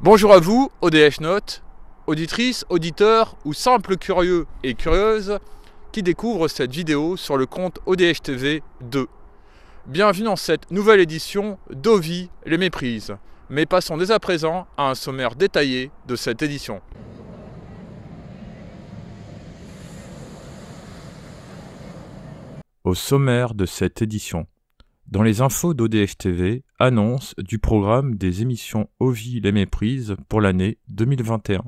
Bonjour à vous, ODH Note, auditrices, auditeurs ou simples curieux et curieuses qui découvrent cette vidéo sur le compte ODH TV 2. Bienvenue dans cette nouvelle édition d'Ovi les méprises. Mais passons dès à présent à un sommaire détaillé de cette édition. Au sommaire de cette édition, dans les infos d'ODH TV, annonce du programme des émissions Ovi les méprises pour l'année 2021.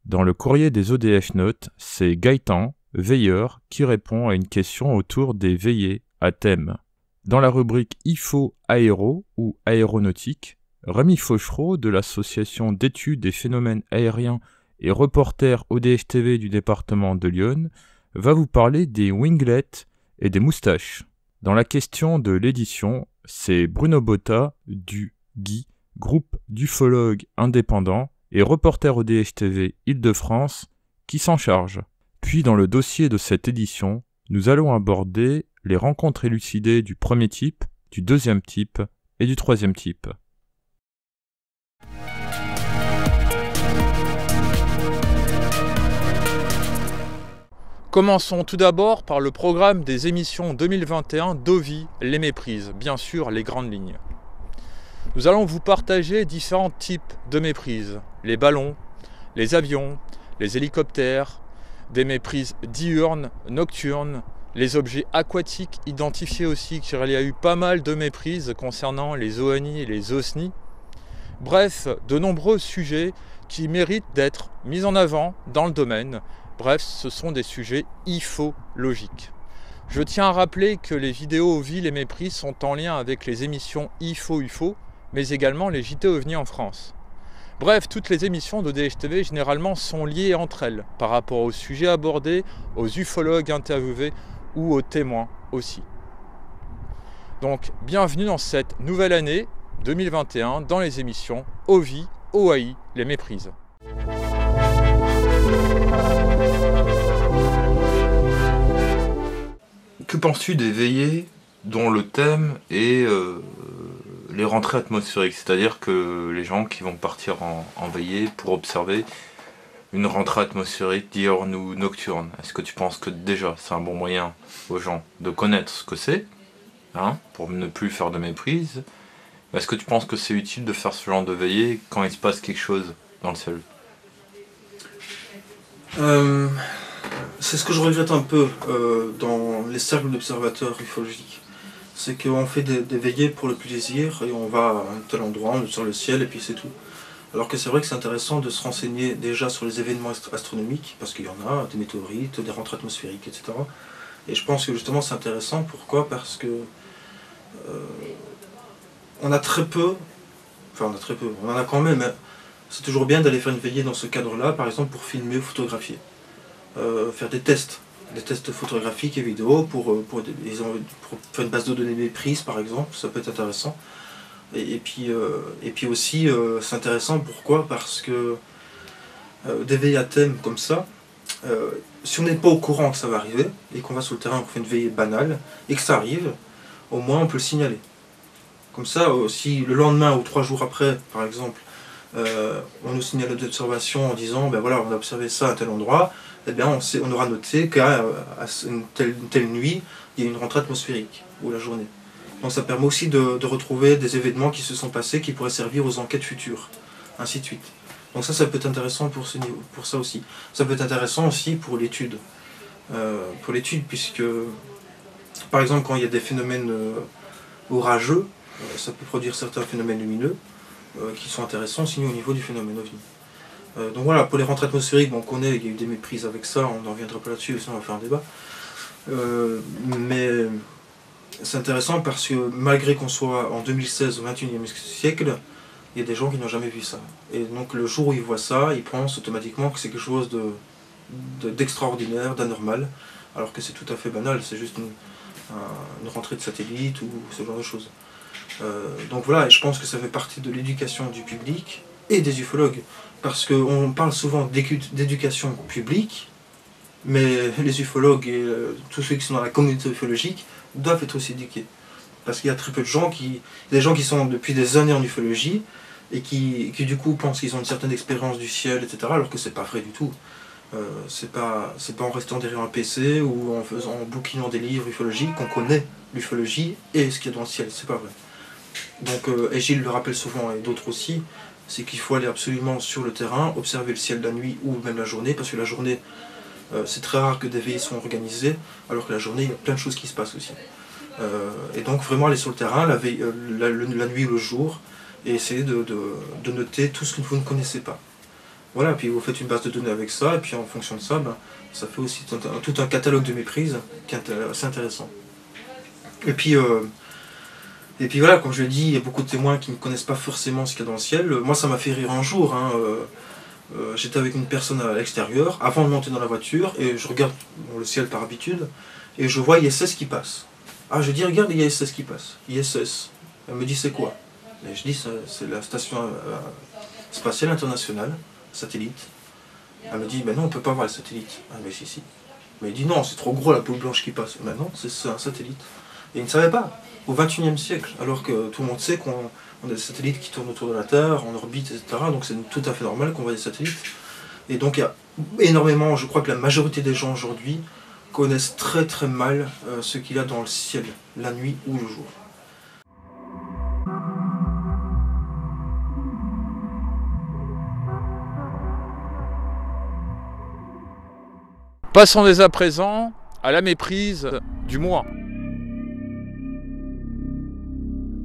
Dans le courrier des ODH Notes, c'est Gaëtan, veilleur, qui répond à une question autour des veillées à thème. Dans la rubrique IFO Aéro ou Aéronautique, Rémi Fauchereau de l'association d'études des phénomènes aériens et reporter ODH TV du département de l'Yonne va vous parler des winglets et des moustaches. Dans la question de l'édition, c'est Bruno Botta du GUI, groupe d'ufologues indépendants et reporter ODH TV Île-de-France qui s'en charge. Puis dans le dossier de cette édition, nous allons aborder les rencontres élucidées du premier type, du deuxième type et du troisième type. Commençons tout d'abord par le programme des émissions 2021 d'Ovi les méprises, bien sûr les grandes lignes. Nous allons vous partager différents types de méprises, les ballons, les avions, les hélicoptères, des méprises diurnes, nocturnes, les objets aquatiques identifiés aussi, car il y a eu pas mal de méprises concernant les ONI et les OSNI. Bref, de nombreux sujets qui méritent d'être mis en avant dans le domaine. Bref, ce sont des sujets ufologiques. Je tiens à rappeler que les vidéos Ovi les méprises sont en lien avec les émissions IFO-UFO, mais également les JT OVNI en France. Bref, toutes les émissions d'ODH TV généralement sont liées entre elles, par rapport aux sujets abordés, aux ufologues interviewés ou aux témoins aussi. Donc, bienvenue dans cette nouvelle année 2021 dans les émissions Ovi, OAI, les méprises. Que penses-tu des veillées dont le thème est les rentrées atmosphériques, c'est-à-dire que les gens qui vont partir en veillée pour observer une rentrée atmosphérique diurne ou nocturne? Est-ce que tu penses que déjà c'est un bon moyen aux gens de connaître ce que c'est, pour ne plus faire de méprise? Est-ce que tu penses que c'est utile de faire ce genre de veillée quand il se passe quelque chose dans le ciel? C'est ce que je regrette un peu dans les cercles d'observateurs ufologiques. C'est qu'on fait des veillées pour le plaisir et on va à un tel endroit, on observe le ciel et puis c'est tout. Alors que c'est vrai que c'est intéressant de se renseigner déjà sur les événements astronomiques, parce qu'il y en a, des météorites, des rentrées atmosphériques, etc. Et je pense que justement c'est intéressant. Pourquoi? Parce que on a très peu, on en a quand même, mais c'est toujours bien d'aller faire une veillée dans ce cadre-là, par exemple pour filmer ou photographier. Faire des tests photographiques et vidéo pour faire une base de données méprise par exemple, ça peut être intéressant. Et puis aussi c'est intéressant, pourquoi? Parce que des veillées à thème comme ça, si on n'est pas au courant que ça va arriver et qu'on va sur le terrain pour faire une veillée banale et que ça arrive, au moins on peut le signaler. Comme ça, si le lendemain ou 3 jours après par exemple, on nous signale d'observation en disant ben voilà, on a observé ça à tel endroit, eh bien on aura noté qu'à une telle nuit, il y a une rentrée atmosphérique, ou la journée. Donc ça permet aussi de retrouver des événements qui se sont passés, qui pourraient servir aux enquêtes futures, ainsi de suite. Donc ça peut être intéressant pour ça aussi. Ça peut être intéressant aussi pour l'étude. Puisque, par exemple, quand il y a des phénomènes orageux, ça peut produire certains phénomènes lumineux, qui sont intéressants aussi au niveau du phénomène OVNI. Donc voilà, pour les rentrées atmosphériques, bon, on connaît, il y a eu des méprises avec ça, on n'en reviendra pas là-dessus, sinon on va faire un débat. Mais c'est intéressant parce que malgré qu'on soit en 2016 au XXIe siècle, il y a des gens qui n'ont jamais vu ça. Et donc le jour où ils voient ça, ils pensent automatiquement que c'est quelque chose d'extraordinaire, d'anormal, alors que c'est tout à fait banal, c'est juste une rentrée de satellite ou ce genre de choses. Donc voilà, et je pense que ça fait partie de l'éducation du public et des ufologues, parce qu'on parle souvent d'éducation publique, mais les ufologues et tous ceux qui sont dans la communauté ufologique doivent être aussi éduqués. Parce qu'il y a très peu de gens des gens qui sont depuis des années en ufologie, et qui du coup pensent qu'ils ont une certaine expérience du ciel, etc. Alors que c'est pas vrai du tout. C'est pas en restant derrière un PC ou en bouquinant des livres ufologiques qu'on connaît l'ufologie et ce qu'il y a dans le ciel, c'est pas vrai. Donc, et Gilles le rappelle souvent, et d'autres aussi, c'est qu'il faut aller absolument sur le terrain, observer le ciel la nuit ou même la journée, parce que la journée, c'est très rare que des veillées soient organisées, alors que la journée, il y a plein de choses qui se passent aussi. Et donc vraiment aller sur le terrain, la nuit ou le jour, et essayer de noter tout ce que vous ne connaissez pas. Voilà, puis vous faites une base de données avec ça, et puis en fonction de ça, ça fait aussi tout un catalogue de méprises qui est assez intéressant. Et puis voilà, comme je l'ai dit, il y a beaucoup de témoins qui ne connaissent pas forcément ce qu'il y a dans le ciel. Moi, ça m'a fait rire un jour. J'étais avec une personne à l'extérieur, avant de monter dans la voiture, et je regarde le ciel par habitude, et je vois ISS qui passe. Ah, je dis, regarde, il y a ISS qui passe. ISS. Elle me dit, c'est quoi? Et je dis, c'est la station spatiale internationale, satellite. Elle me dit, mais non, on ne peut pas voir le satellite. Ah, mais si. Mais il dit, non, c'est trop gros la boule blanche qui passe. Mais non, c'est un satellite. Et il ne savait pas, au XXIe siècle, alors que tout le monde sait qu'on a des satellites qui tournent autour de la Terre, en orbite, etc. Donc c'est tout à fait normal qu'on voit des satellites. Et donc il y a énormément, je crois que la majorité des gens aujourd'hui connaissent très très mal ce qu'il y a dans le ciel, la nuit ou le jour. Passons dès à présent à la méprise du mois.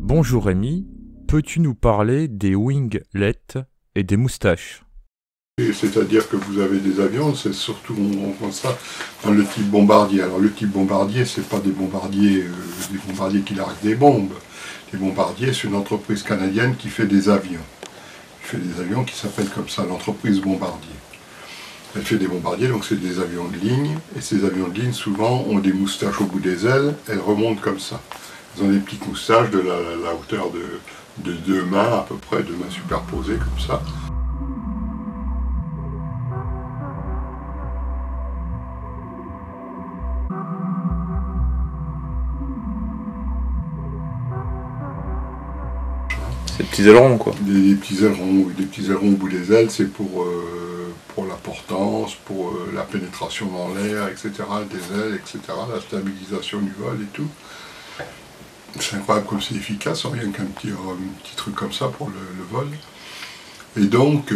Bonjour Rémi, peux-tu nous parler des winglets et des moustaches? C'est-à-dire que vous avez des avions, c'est surtout, on voit ça dans le type bombardier. Alors le type bombardier, c'est pas des bombardiers qui larguent des bombes. Les bombardiers, c'est une entreprise canadienne qui fait des avions. Qui fait des avions qui s'appellent comme ça, l'entreprise Bombardier. Elle fait des bombardiers, donc c'est des avions de ligne, et ces avions de ligne, souvent, ont des moustaches au bout des ailes, elles remontent comme ça. Elles ont des petites moustaches de la hauteur de 2 mains, à peu près, 2 mains superposées, comme ça. C'est des petits ailerons, quoi. Des petits ailerons au bout des ailes, c'est pour la portance, pour la pénétration dans l'air, etc., des ailes, etc., la stabilisation du vol et tout. C'est incroyable comme c'est efficace, rien qu'un petit truc comme ça pour le vol. Et donc,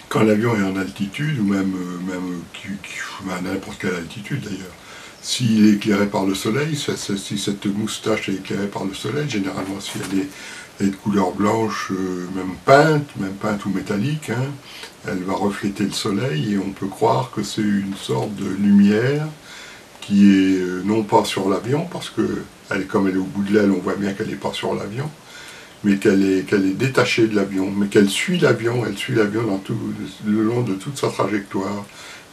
quand l'avion est en altitude, ou même à n'importe quelle altitude d'ailleurs, s'il est éclairé par le soleil, si cette moustache est éclairée par le soleil, généralement si elle est de couleur blanche, même peinte ou métallique, hein, elle va refléter le soleil et on peut croire que c'est une sorte de lumière qui est non pas sur l'avion, parce que comme elle est au bout de l'aile, on voit bien qu'elle n'est pas sur l'avion, mais qu'elle est détachée de l'avion, mais qu'elle suit l'avion, le long de toute sa trajectoire.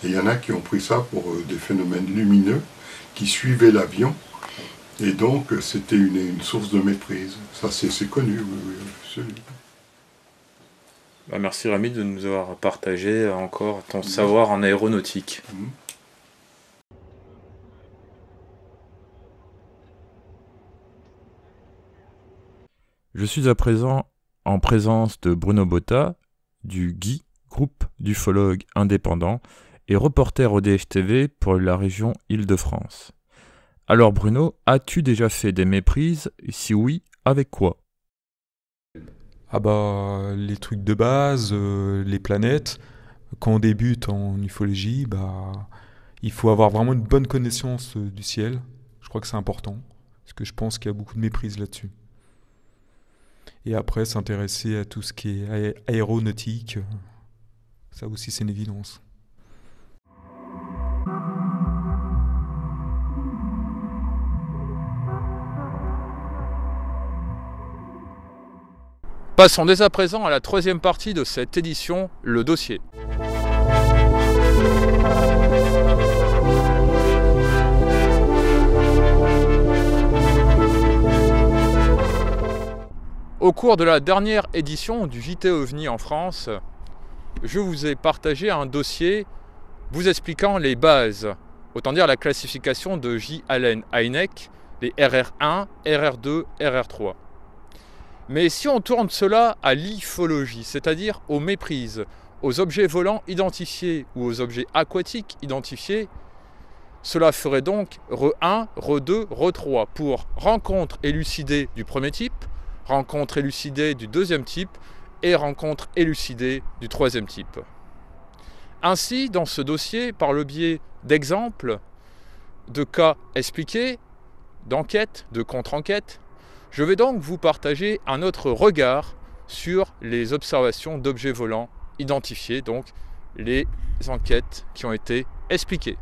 Et il y en a qui ont pris ça pour des phénomènes lumineux qui suivaient l'avion, et donc c'était une source de méprise. Ça c'est connu, oui. Merci Rémi de nous avoir partagé encore ton savoir en aéronautique. Je suis à présent en présence de Bruno Botta, du GUI, groupe d'ufologues indépendants, et reporter au DHTV pour la région Île-de-France. Alors Bruno, as-tu déjà fait des méprises? Si oui, avec quoi? Ah bah les trucs de base, les planètes. Quand on débute en ufologie, il faut avoir vraiment une bonne connaissance du ciel. Je crois que c'est important, parce que je pense qu'il y a beaucoup de méprise là-dessus. Et après, s'intéresser à tout ce qui est aéronautique, ça aussi c'est une évidence. Passons dès à présent à la troisième partie de cette édition, le dossier. Au cours de la dernière édition du JT OVNI en France, je vous ai partagé un dossier vous expliquant les bases, autant dire la classification de J. Allen Hynek, les RR1, RR2, RR3. Mais si on tourne cela à l'ifologie, c'est-à-dire aux méprises, aux objets volants identifiés ou aux objets aquatiques identifiés, cela ferait donc Re1, Re2, Re3 pour rencontre élucidée du premier type, rencontre élucidée du deuxième type et rencontre élucidée du troisième type. Ainsi, dans ce dossier, par le biais d'exemples, de cas expliqués, d'enquêtes, de contre-enquêtes, je vais donc vous partager un autre regard sur les observations d'objets volants identifiés, donc les enquêtes qui ont été expliquées.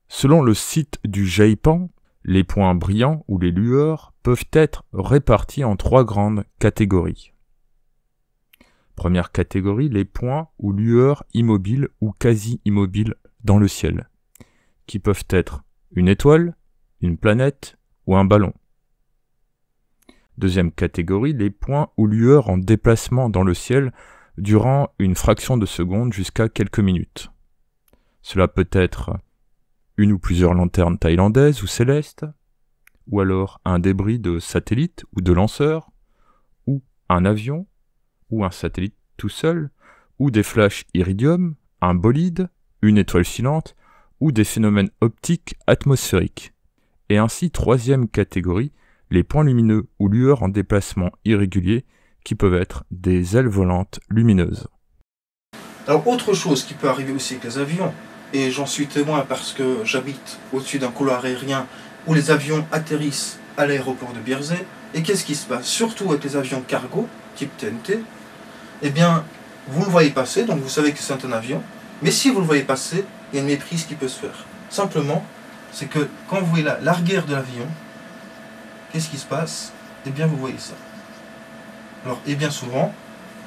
Selon le site du GEIPAN, les points brillants ou les lueurs peuvent être répartis en 3 grandes catégories. Première catégorie, les points ou lueurs immobiles ou quasi immobiles dans le ciel, qui peuvent être une étoile, une planète ou un ballon. Deuxième catégorie, les points ou lueurs en déplacement dans le ciel durant une fraction de seconde jusqu'à quelques minutes. Cela peut être une ou plusieurs lanternes thaïlandaises ou célestes, ou alors un débris de satellite ou de lanceur, ou un avion, ou un satellite tout seul, ou des flashs iridium, un bolide, une étoile filante, ou des phénomènes optiques atmosphériques. Et ainsi, troisième catégorie, les points lumineux ou lueurs en déplacement irrégulier, qui peuvent être des ailes volantes lumineuses. Alors, autre chose qui peut arriver aussi avec les avions, et j'en suis témoin parce que j'habite au-dessus d'un couloir aérien où les avions atterrissent à l'aéroport de Bierzet, et qu'est-ce qui se passe? Surtout avec les avions cargo, type TNT, eh bien, vous le voyez passer, donc vous savez que c'est un avion, mais si vous le voyez passer, il y a une méprise qui peut se faire. Simplement, c'est que quand vous voyez la largeur de l'avion, qu'est-ce qui se passe? Eh bien, vous voyez ça. Alors, et bien souvent,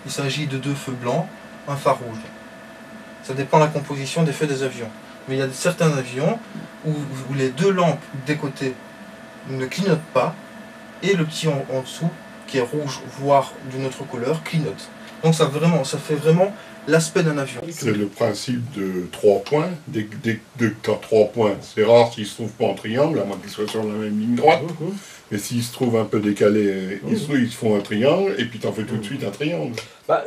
il s'agit de 2 feux blancs, un phare rouge. Ça dépend de la composition des feux des avions. Mais il y a certains avions où les 2 lampes des côtés ne clignotent pas, et le petit en dessous, qui est rouge, voire d'une autre couleur, clignote. Donc ça fait vraiment l'aspect d'un avion. C'est le principe de 3 points. Dès que tu as 3 points, c'est rare s'ils ne se trouvent pas en triangle, à moins qu'ils soient sur la même ligne droite. Mais s'ils se trouvent un peu décalés, ils se font un triangle, et puis tu en fais tout de suite un triangle. Bah,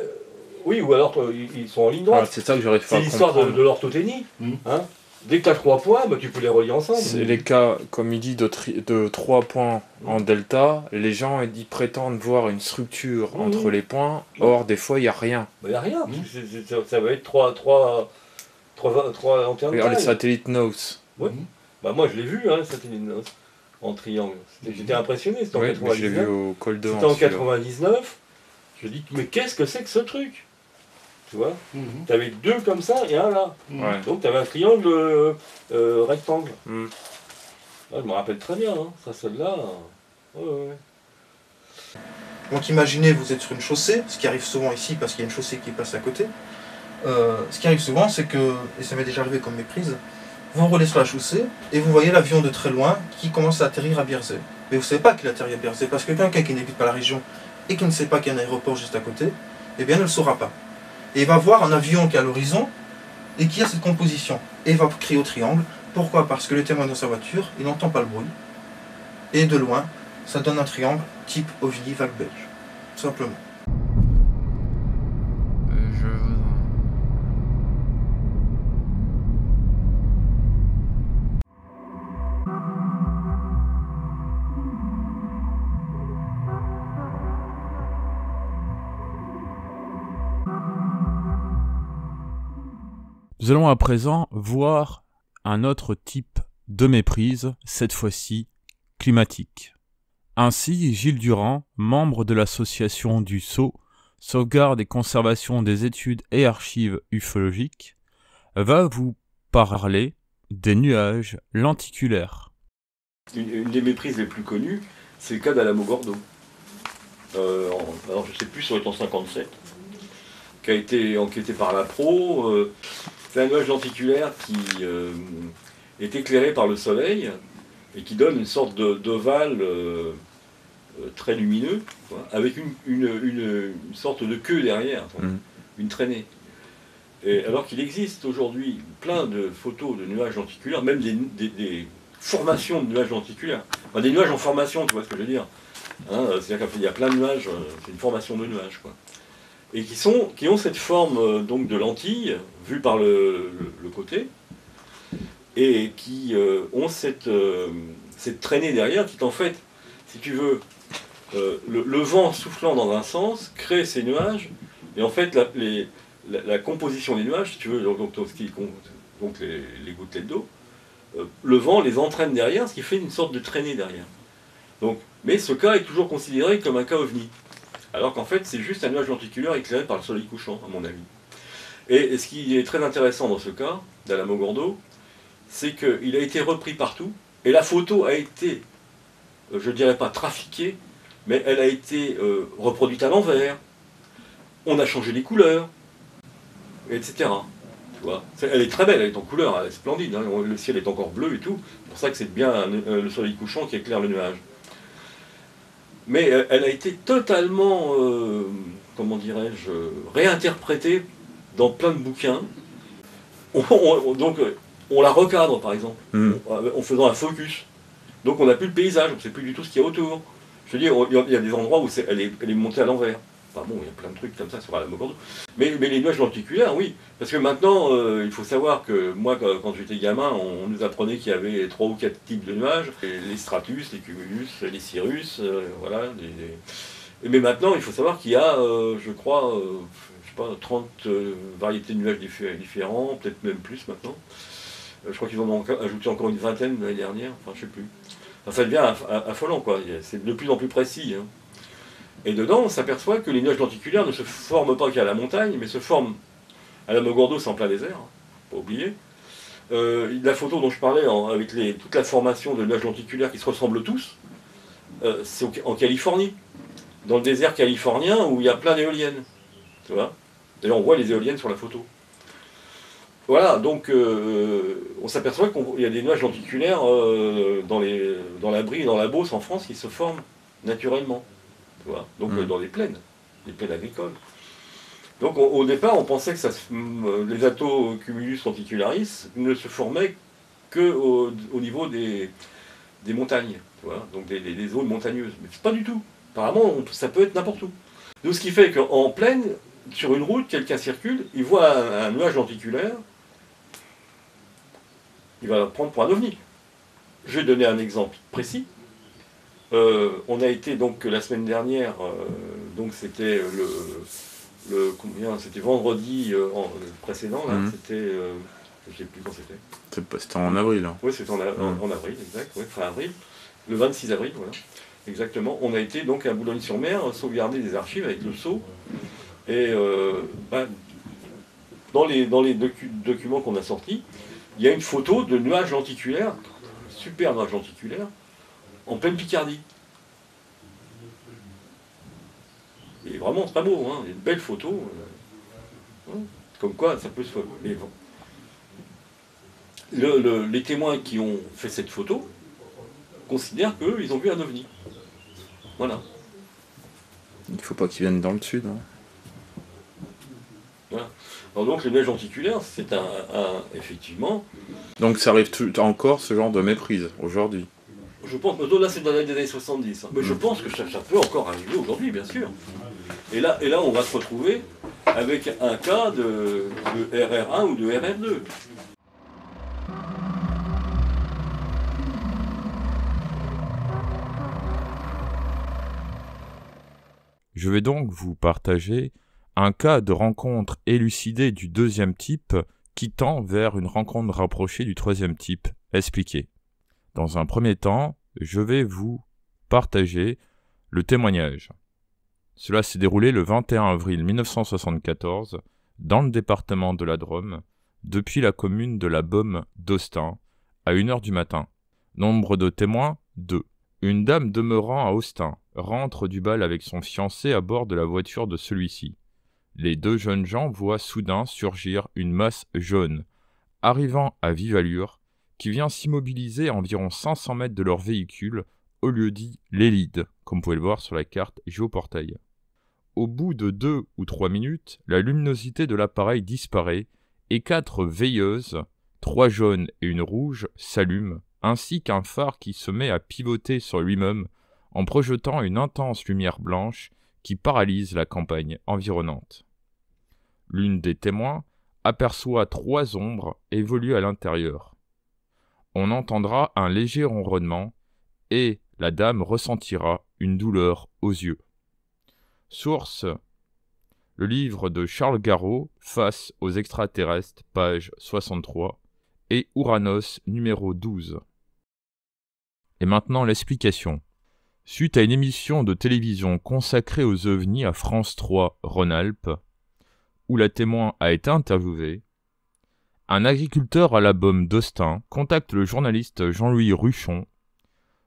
oui, ou alors ils sont en ligne droite. C'est ça que j'arrive pas à comprendre. C'est l'histoire de l'orthothénie. Hein. Dès que tu as 3 points, bah, tu peux les relier ensemble. C'est les cas, comme il dit, de 3 points en delta. Les gens ils prétendent voir une structure entre les points. Or, des fois, il n'y a rien. Il n'y a rien. Ça va être 3 lanternes. Regarde les satellites NOS. Ouais. Bah, moi, je l'ai vu, hein, le satellite NOS, en triangle. J'étais impressionné. C'était en 99. Je l'ai vu au col de C'était en 99. Je dis, mais qu'est-ce que c'est que ce truc? Tu vois, tu avais 2 comme ça et un là. Ouais. Donc tu avais un triangle rectangle. Ah, je me rappelle très bien, hein. Ça, celle-là. Ouais. Donc imaginez, vous êtes sur une chaussée, ce qui arrive souvent ici parce qu'il y a une chaussée qui passe à côté. Ce qui arrive souvent, c'est que, et ça m'est déjà arrivé comme méprise, vous roulez sur la chaussée et vous voyez l'avion de très loin qui commence à atterrir à Bierzet. Mais vous ne savez pas qu'il atterrit à Bierzet parce que quelqu'un qui n'habite pas la région et qui ne sait pas qu'il y a un aéroport juste à côté, eh bien ne le saura pas. Et il va voir un avion qui est à l'horizon et qui a cette composition. Et il va crier au triangle. Pourquoi? Parce que le témoin dans sa voiture, il n'entend pas le bruit. Et de loin, ça donne un triangle type OVNI vague belge. Tout simplement. Nous allons à présent voir un autre type de méprise, cette fois-ci climatique. Ainsi, Gilles Durand, membre de l'association du SAU, Sauvegarde et Conservation des études et archives ufologiques, va vous parler des nuages lenticulaires. Une des méprises les plus connues, c'est le cas d'Alamogordo. Alors je ne sais plus, ça doit être en 57, qui a été enquêté par la Pro. C'est un nuage lenticulaire qui est éclairé par le soleil et qui donne une sorte d'ovale très lumineux, quoi, avec une sorte de queue derrière, une traînée. Et alors qu'il existe aujourd'hui plein de photos de nuages lenticulaires, même des formations de nuages lenticulaires. Enfin, des nuages en formation, tu vois ce que je veux dire. Hein, c'est-à-dire qu'il y a plein de nuages, c'est une formation de nuages, quoi. Et qui ont cette forme donc de lentilles, vue par le côté, et qui ont cette traînée derrière, qui est en fait, si tu veux, le vent soufflant dans un sens crée ces nuages, et en fait la composition des nuages, si tu veux, donc les gouttelettes d'eau, le vent les entraîne derrière, ce qui fait une sorte de traînée derrière. Donc, mais ce cas est toujours considéré comme un cas ovni, alors qu'en fait c'est juste un nuage lenticulaire éclairé par le soleil couchant, à mon avis. Et ce qui est très intéressant dans ce cas, d'Alamogordo, c'est qu'il a été repris partout, et la photo a été, je ne dirais pas trafiquée, mais elle a été reproduite à l'envers, on a changé les couleurs, etc. Tu vois, elle est très belle, elle est en couleur, elle est splendide, hein, le ciel est encore bleu et tout, c'est pour ça que c'est bien le soleil couchant qui éclaire le nuage. Mais elle a été totalement, comment dirais-je, réinterprétée dans plein de bouquins. Donc on la recadre par exemple, en faisant un focus. Donc on n'a plus le paysage, on ne sait plus du tout ce qu'il y a autour. Je veux dire, il y a des endroits où elle est montée à l'envers. Enfin bon, il y a plein de trucs comme ça sur Alamogordo. Mais les nuages lenticulaires, oui. Parce que maintenant, il faut savoir que moi, quand j'étais gamin, on nous apprenait qu'il y avait 3 ou 4 types de nuages. Les stratus, les cumulus, les cirrus, voilà. Mais maintenant, il faut savoir qu'il y a, je crois, je sais pas, 30 variétés de nuages différents, peut-être même plus maintenant. Je crois qu'ils en ont ajouté encore une vingtaine l'année dernière, enfin je sais plus. Enfin, ça devient affolant, quoi. C'est de plus en plus précis. Hein. Et dedans, on s'aperçoit que les nuages lenticulaires ne se forment pas qu'à la montagne, mais se forment à Alamogordo, c'est en plein désert, hein, pas oublier. La photo dont je parlais, avec toute la formation de nuages lenticulaires qui se ressemblent tous, c'est en Californie, dans le désert californien où il y a plein d'éoliennes. Tu vois ? D'ailleurs, on voit les éoliennes sur la photo. Voilà, donc on s'aperçoit qu'il y a des nuages lenticulaires dans la Brie et dans la Beauce en France qui se forment naturellement. Tu vois, donc dans les plaines agricoles. Donc au départ, on pensait que les Attocumulus lenticularis ne se formaient qu'au niveau des montagnes, tu vois, donc des zones montagneuses. Mais c'est pas du tout. Apparemment, ça peut être n'importe où. Donc ce qui fait qu'en plaine, sur une route, quelqu'un circule, il voit un nuage lenticulaire, il va le prendre pour un ovni. Je vais donner un exemple précis. On a été donc la semaine dernière, donc c'était c'était vendredi précédent, là, c'était, je ne sais plus quand c'était. C'était en avril. Hein. Oui, c'était en avril, exact, ouais, fin avril, le 26 avril, voilà, exactement. On a été donc à Boulogne-sur-Mer sauvegarder des archives avec le sceau, et dans les documents qu'on a sortis, il y a une photo de nuages lenticulaires, super nuages lenticulaires, en pleine Picardie. Et vraiment très beau, hein, une belle photo. Comme quoi ça peut se faire. Mais bon. Les témoins qui ont fait cette photo considèrent qu'eux, ils ont vu un ovni. Voilà. Il ne faut pas qu'ils viennent dans le sud. Hein. Voilà. Alors donc les nuages lenticulaires, c'est effectivement... Donc ça arrive encore ce genre de méprise aujourd'hui. Je pense, là c'est dans les années 70, hein. Mais je pense que ça peut encore arriver aujourd'hui, bien sûr. Et là, on va se retrouver avec un cas de RR1 ou de RR2. Je vais donc vous partager un cas de rencontre élucidée du deuxième type qui tend vers une rencontre rapprochée du troisième type, expliqué. Dans un premier temps, je vais vous partager le témoignage. Cela s'est déroulé le 21 avril 1974 dans le département de la Drôme, depuis la commune de la Baume d'Austin, à 1h du matin. Nombre de témoins, 2. Une dame demeurant à Austin rentre du bal avec son fiancé à bord de la voiture de celui-ci. Les deux jeunes gens voient soudain surgir une masse jaune, arrivant à vive allure, qui vient s'immobiliser à environ 500 mètres de leur véhicule, au lieu dit l'Élide, comme vous pouvez le voir sur la carte géoportail. Au bout de 2 ou 3 minutes, la luminosité de l'appareil disparaît et 4 veilleuses, 3 jaunes et une rouge, s'allument, ainsi qu'un phare qui se met à pivoter sur lui-même en projetant une intense lumière blanche qui paralyse la campagne environnante. L'une des témoins aperçoit 3 ombres évoluer à l'intérieur. On entendra un léger ronronnement et la dame ressentira une douleur aux yeux. Source: le livre de Charles Garreau, Face aux extraterrestres, page 63, et Ouranos, numéro 12. Et maintenant l'explication. Suite à une émission de télévision consacrée aux ovnis à France 3 Rhône-Alpes, où la témoin a été interviewée, un agriculteur à la Baume d'Austin contacte le journaliste Jean-Louis Ruchon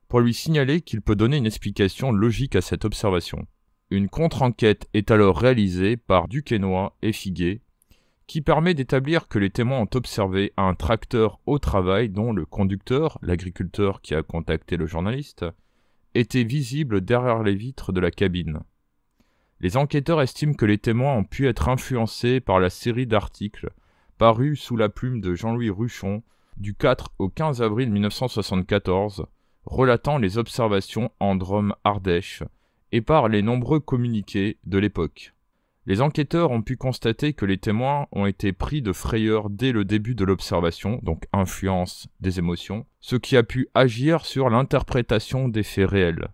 pour lui signaler qu'il peut donner une explication logique à cette observation. Une contre-enquête est alors réalisée par Duquesnoy et Figuet, qui permet d'établir que les témoins ont observé un tracteur au travail dont le conducteur, l'agriculteur qui a contacté le journaliste, était visible derrière les vitres de la cabine. Les enquêteurs estiment que les témoins ont pu être influencés par la série d'articles parus sous la plume de Jean-Louis Ruchon du 4 au 15 avril 1974, relatant les observations en Drôme-Ardèche et par les nombreux communiqués de l'époque. Les enquêteurs ont pu constater que les témoins ont été pris de frayeur dès le début de l'observation, donc influence des émotions, ce qui a pu agir sur l'interprétation des faits réels.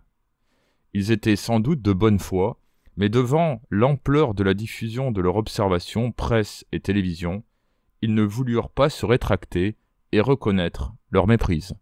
Ils étaient sans doute de bonne foi, mais devant l'ampleur de la diffusion de leur observation, presse et télévision, ils ne voulurent pas se rétracter et reconnaître leur méprise.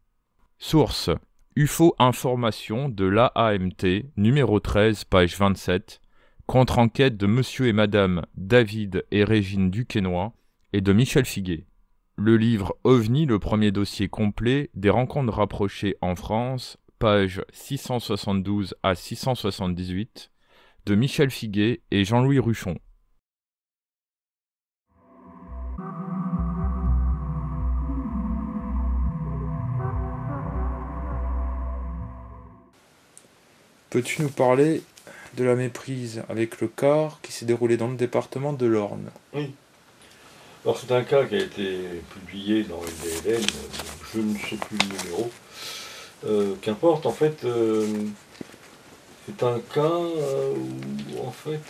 Source: UFO Information de l'AAMT, numéro 13, page 27, contre-enquête de Monsieur et Madame David et Régine Duquesnoy et de Michel Figuet. Le livre OVNI, le premier dossier complet des rencontres rapprochées en France, pages 672 à 678, de Michel Figuet et Jean-Louis Ruchon. Peux-tu nous parler de la méprise avec le car qui s'est déroulé dans le département de l'Orne? Oui. Alors c'est un cas qui a été publié dans le DLN, je ne sais plus le numéro. Qu'importe, en fait, c'est un cas où en fait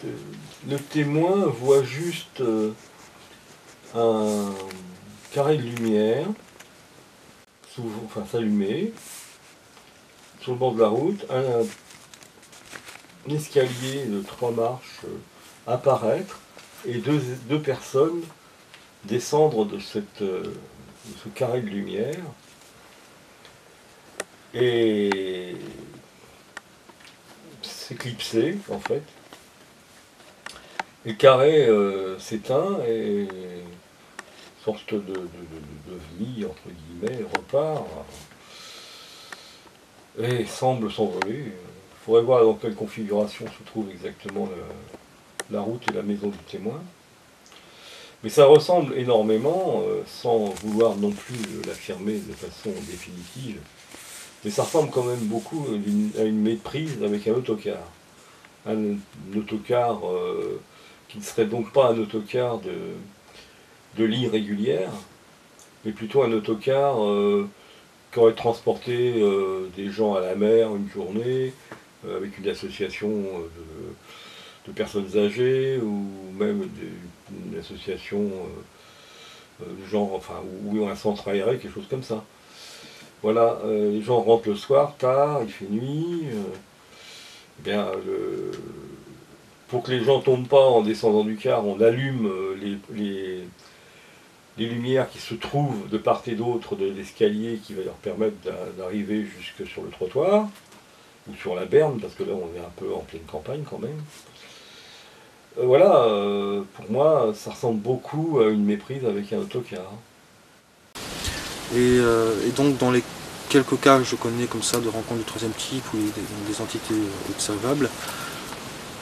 le témoin voit juste un carré de lumière s'allumer sur le bord de la route, un escalier de 3 marches apparaître et deux personnes descendre de ce carré de lumière et s'éclipser en fait. Et le carré s'éteint et sorte d'ovni entre guillemets repart et semble s'envoler. Il faudrait voir dans quelle configuration se trouve exactement la route et la maison du témoin. Mais ça ressemble énormément, sans vouloir non plus l'affirmer de façon définitive, mais ça ressemble quand même beaucoup à une méprise avec un autocar. Un autocar qui ne serait donc pas un autocar de ligne régulière, mais plutôt un autocar qui aurait transporté des gens à la mer une journée, avec une association de personnes âgées, ou même une association de genre, enfin, ou un centre aéré, quelque chose comme ça. Voilà, les gens rentrent le soir, tard, il fait nuit. Pour que les gens ne tombent pas en descendant du car, on allume les lumières qui se trouvent de part et d'autre de l'escalier qui va leur permettre d'arriver jusque sur le trottoir, ou sur la berme, parce que là on est un peu en pleine campagne quand même. Voilà, pour moi, ça ressemble beaucoup à une méprise avec un autocar. Et donc dans les quelques cas que je connais comme ça de rencontres du troisième type ou des entités observables,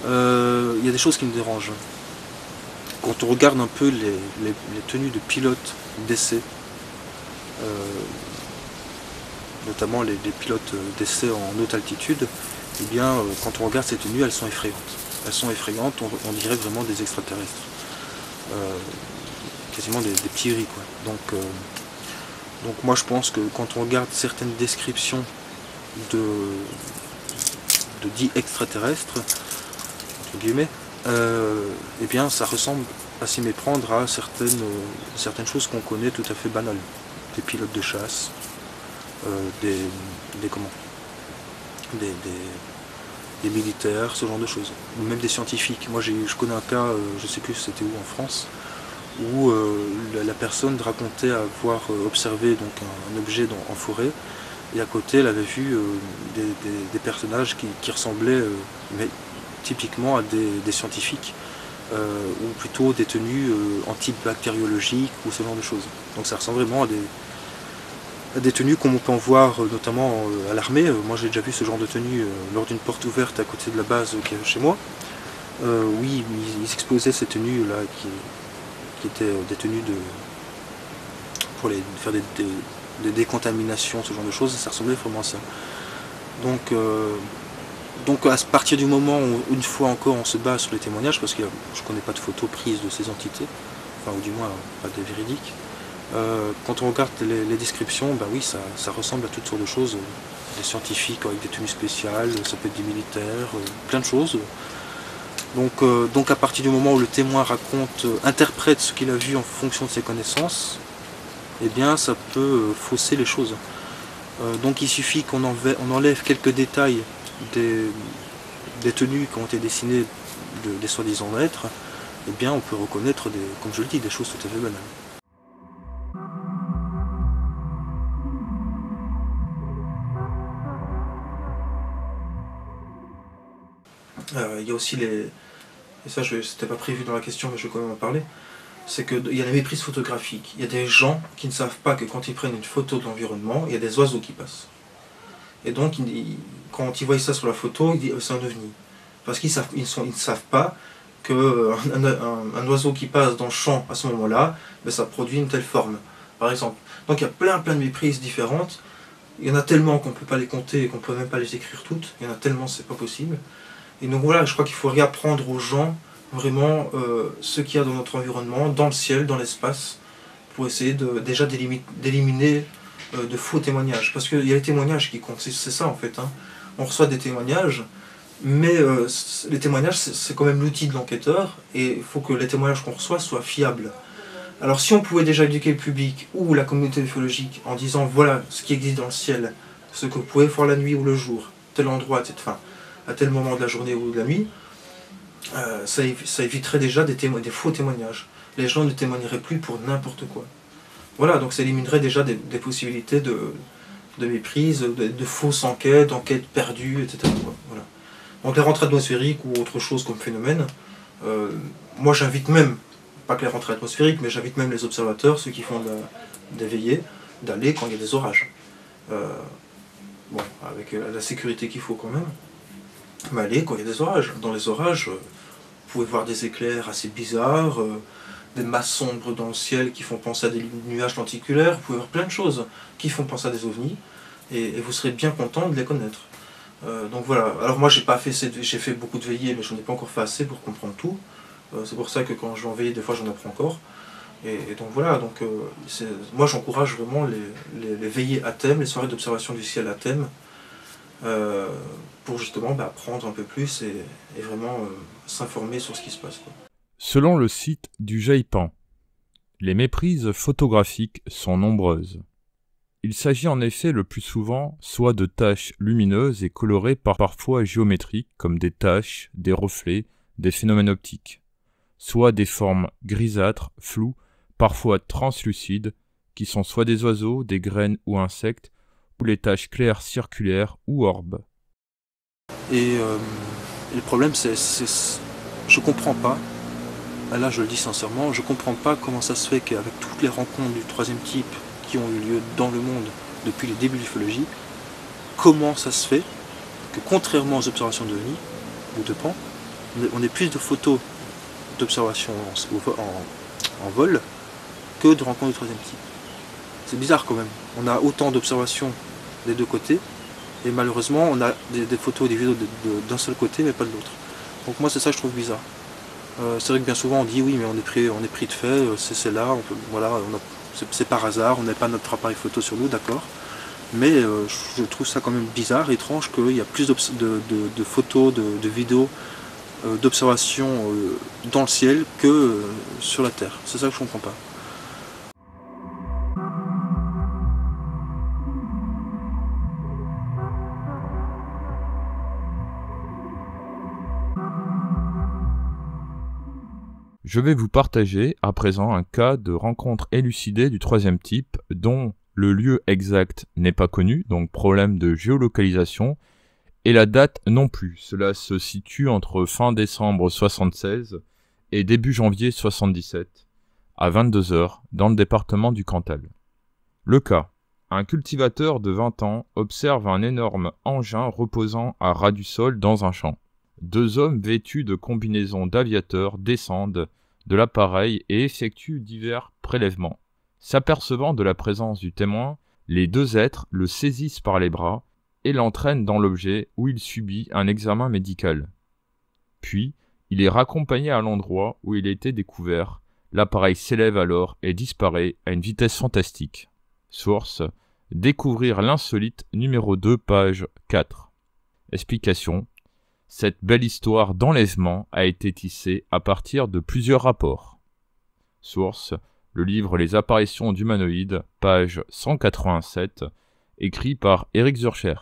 il y a des choses qui me dérangent. Quand on regarde un peu les tenues de pilotes d'essai, notamment les pilotes d'essai en haute altitude, eh bien quand on regarde ces tenues, elles sont effrayantes. elles sont effrayantes, on dirait vraiment des extraterrestres. Quasiment des petits riz, quoi. Donc moi je pense que quand on regarde certaines descriptions de dits extraterrestres, entre guillemets, eh bien ça ressemble à s'y méprendre à certaines choses qu'on connaît tout à fait banales. Des pilotes de chasse, des militaires, ce genre de choses, ou même des scientifiques. Moi je connais un cas, je sais plus c'était où en France, où la personne racontait avoir observé donc un objet en forêt, et à côté elle avait vu des personnages qui ressemblaient mais typiquement à des scientifiques, ou plutôt des tenues antibactériologiques ou ce genre de choses. Donc ça ressemble vraiment à des tenues comme on peut en voir notamment à l'armée. Moi j'ai déjà vu ce genre de tenue lors d'une porte ouverte à côté de la base qui est chez moi. Oui, ils exposaient ces tenues là qui étaient des tenues pour faire des décontaminations, ce genre de choses, ça ressemblait vraiment à ça. Donc à partir du moment où, une fois encore, on se base sur les témoignages, parce que je ne connais pas de photos prises de ces entités, enfin ou du moins pas des véridiques, quand on regarde les descriptions, bah oui, ça ressemble à toutes sortes de choses, des scientifiques avec des tenues spéciales, ça peut être des militaires, plein de choses. Donc à partir du moment où le témoin interprète ce qu'il a vu en fonction de ses connaissances, eh bien ça peut fausser les choses. Donc il suffit qu'on enlève quelques détails des tenues qui ont été dessinées des soi-disant êtres, eh bien on peut reconnaître, comme je le dis, des choses tout à fait banales. Il y a aussi et ça c'était pas prévu dans la question mais je vais quand même en parler, c'est qu'il y a la méprise photographique. Il y a des gens qui ne savent pas que quand ils prennent une photo de l'environnement, il y a des oiseaux qui passent. Et donc quand ils voient ça sur la photo, ils disent c'est un ovni. Parce qu'ils ne savent pas qu'un oiseau qui passe dans le champ à ce moment-là, ben, ça produit une telle forme, par exemple. Donc il y a plein de méprises différentes. Il y en a tellement qu'on ne peut pas les compter et qu'on ne peut même pas les écrire toutes. Il y en a tellement, c'est pas possible. Et donc voilà, je crois qu'il faut réapprendre aux gens vraiment ce qu'il y a dans notre environnement, dans le ciel, dans l'espace, pour essayer déjà d'éliminer de faux témoignages. Parce qu'il y a les témoignages qui comptent, c'est ça en fait. Hein. On reçoit des témoignages, mais les témoignages c'est quand même l'outil de l'enquêteur, et il faut que les témoignages qu'on reçoit soient fiables. Alors si on pouvait déjà éduquer le public ou la communauté ufologique en disant voilà ce qui existe dans le ciel, ce que vous pouvez voir la nuit ou le jour, tel endroit, à tel moment de la journée ou de la nuit, ça éviterait déjà des faux témoignages. Les gens ne témoigneraient plus pour n'importe quoi. Voilà, donc ça éliminerait déjà des possibilités de méprise, de fausses enquêtes, d'enquêtes perdues, etc. Voilà. Donc les rentrées atmosphériques ou autre chose comme phénomène, moi j'invite même, pas que les rentrées atmosphériques, mais j'invite même les observateurs, ceux qui font des veillées, d'aller quand il y a des orages. Bon, avec la sécurité qu'il faut quand même. Mais allez quand il y a des orages. Dans les orages, vous pouvez voir des éclairs assez bizarres, des masses sombres dans le ciel qui font penser à des nuages lenticulaires, vous pouvez voir plein de choses qui font penser à des ovnis, et vous serez bien content de les connaître. Donc voilà, alors moi j'ai fait beaucoup de veillées, mais je n'en ai pas encore fait assez pour comprendre tout. C'est pour ça que quand je vais en veiller, des fois j'en apprends encore. Et donc voilà, moi j'encourage vraiment les veillées à thème, les soirées d'observation du ciel à thème, pour justement apprendre un peu plus et vraiment s'informer sur ce qui se passe, quoi. Selon le site du GEIPAN, les méprises photographiques sont nombreuses. Il s'agit en effet le plus souvent soit de taches lumineuses et colorées parfois géométriques comme des taches, des reflets, des phénomènes optiques, soit des formes grisâtres, floues, parfois translucides, qui sont soit des oiseaux, des graines ou insectes, ou les taches claires circulaires ou orbes. Et le problème je comprends pas, là je le dis sincèrement, je comprends pas comment ça se fait qu'avec toutes les rencontres du troisième type qui ont eu lieu dans le monde depuis les débuts de l'ufologie, comment ça se fait que contrairement aux observations de l'OVNI ou de Pan, on ait plus de photos d'observations en vol que de rencontres du troisième type. C'est bizarre quand même, on a autant d'observations des deux côtés, et malheureusement on a des photos et des vidéos d'un seul côté mais pas de l'autre. Donc moi c'est ça que je trouve bizarre. C'est vrai que bien souvent on dit oui mais on est pris de fait, c'est là, voilà, c'est par hasard, on n'a pas notre appareil photo sur nous, d'accord. Mais je trouve ça quand même bizarre, étrange qu'il y a plus de photos, de vidéos, d'observations dans le ciel que sur la Terre. C'est ça que je comprends pas. Je vais vous partager à présent un cas de rencontre élucidée du troisième type dont le lieu exact n'est pas connu, donc problème de géolocalisation, et la date non plus. Cela se situe entre fin décembre 76 et début janvier 77, à 22 h, dans le département du Cantal. Le cas. Un cultivateur de 20 ans observe un énorme engin reposant à ras du sol dans un champ. 2 hommes vêtus de combinaisons d'aviateurs descendent de l'appareil et effectuent divers prélèvements. S'apercevant de la présence du témoin, les 2 êtres le saisissent par les bras et l'entraînent dans l'objet où il subit un examen médical. Puis, il est raccompagné à l'endroit où il a été découvert. L'appareil s'élève alors et disparaît à une vitesse fantastique. Source: Découvrir l'insolite numéro 2, page 4. Explication: cette belle histoire d'enlèvement a été tissée à partir de plusieurs rapports. Source: le livre Les apparitions d'humanoïdes, page 187, écrit par Eric Zurcher.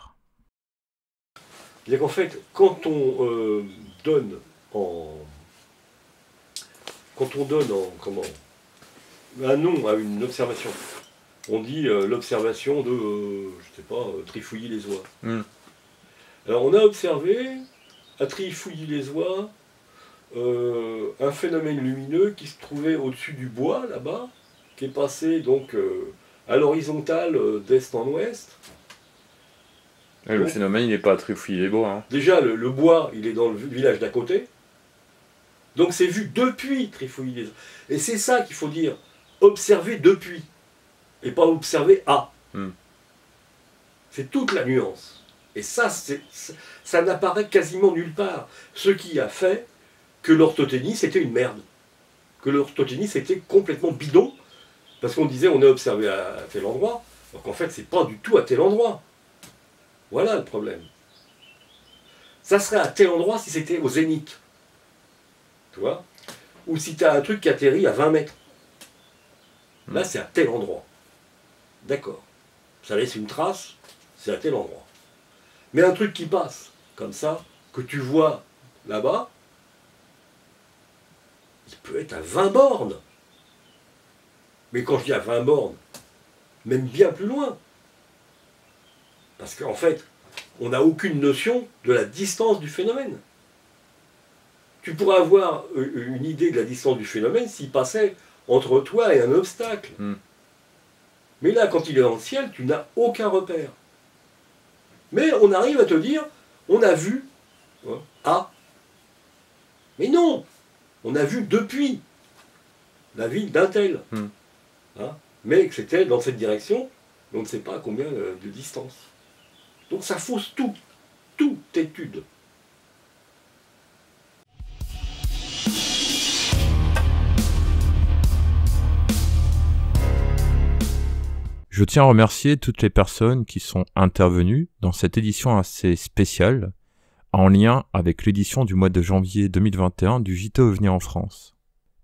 C'est-à-dire qu'en fait, quand on donne un nom à une observation, on dit l'observation de, je sais pas, Trifouilly-les-Oies. Alors on a observé à Trifouilly-les-Oies un phénomène lumineux qui se trouvait au-dessus du bois, là-bas, qui est passé donc à l'horizontale d'est en ouest. Et le phénomène, il n'est pas à Trifouilly-les-Bois. Hein. Déjà, le bois, il est dans le village d'à côté. Donc c'est vu depuis Trifouilly-les-Oies. Et c'est ça qu'il faut dire, observer depuis, et pas observer à. C'est toute la nuance. Et ça, ça n'apparaît quasiment nulle part. Ce qui a fait que l'orthothénie, c'était une merde. Que l'orthothénie, c'était complètement bidon, parce qu'on disait on est observé à tel endroit, donc en fait, c'est pas du tout à tel endroit. Voilà le problème. Ça serait à tel endroit si c'était au zénith. Tu vois? Ou si tu as un truc qui atterrit à 20 mètres. Là, c'est à tel endroit. D'accord. Ça laisse une trace, c'est à tel endroit. Mais un truc qui passe, comme ça, que tu vois là-bas, il peut être à 20 bornes. Mais quand je dis à 20 bornes, même bien plus loin. Parce qu'en fait, on n'a aucune notion de la distance du phénomène. Tu pourrais avoir une idée de la distance du phénomène s'il passait entre toi et un obstacle. Mais là, quand il est dans le ciel, tu n'as aucun repère. Mais on arrive à te dire, on a vu A. Mais non, on a vu depuis la ville d'un tel. Mais que c'était dans cette direction, mais on ne sait pas à combien de distance. Donc ça fausse tout, toute étude. Je tiens à remercier toutes les personnes qui sont intervenues dans cette édition assez spéciale, en lien avec l'édition du mois de janvier 2021 du JT OVNI en France.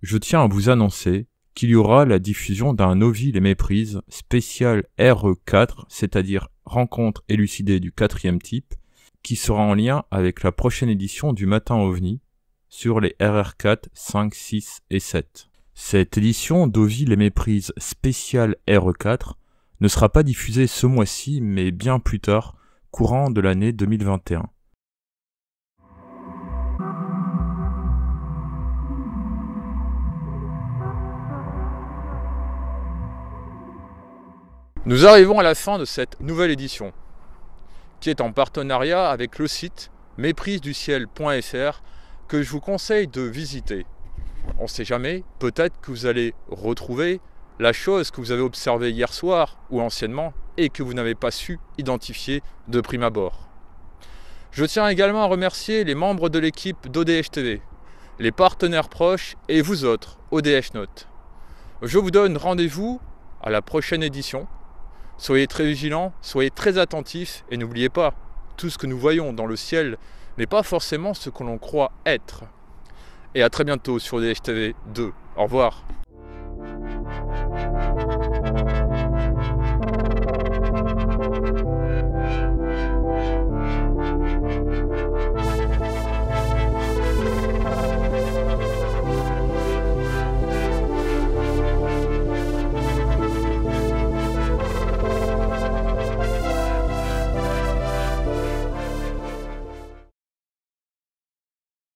Je tiens à vous annoncer qu'il y aura la diffusion d'un Ovy les méprises spécial RE4, c'est-à-dire rencontre élucidée du 4e type, qui sera en lien avec la prochaine édition du Matin OVNI sur les RR4, 5, 6 et 7. Cette édition d'Ovy les méprises spécial RE4 ne sera pas diffusée ce mois-ci, mais bien plus tard, courant de l'année 2021. Nous arrivons à la fin de cette nouvelle édition, qui est en partenariat avec le site méprisduciel.fr que je vous conseille de visiter. On ne sait jamais, peut-être que vous allez retrouver la chose que vous avez observée hier soir ou anciennement et que vous n'avez pas su identifier de prime abord. Je tiens également à remercier les membres de l'équipe d'ODH TV, les partenaires proches et vous autres, ODH Note. Je vous donne rendez-vous à la prochaine édition. Soyez très vigilants, soyez très attentifs et n'oubliez pas, tout ce que nous voyons dans le ciel n'est pas forcément ce que l'on croit être. Et à très bientôt sur ODH TV 2. Au revoir.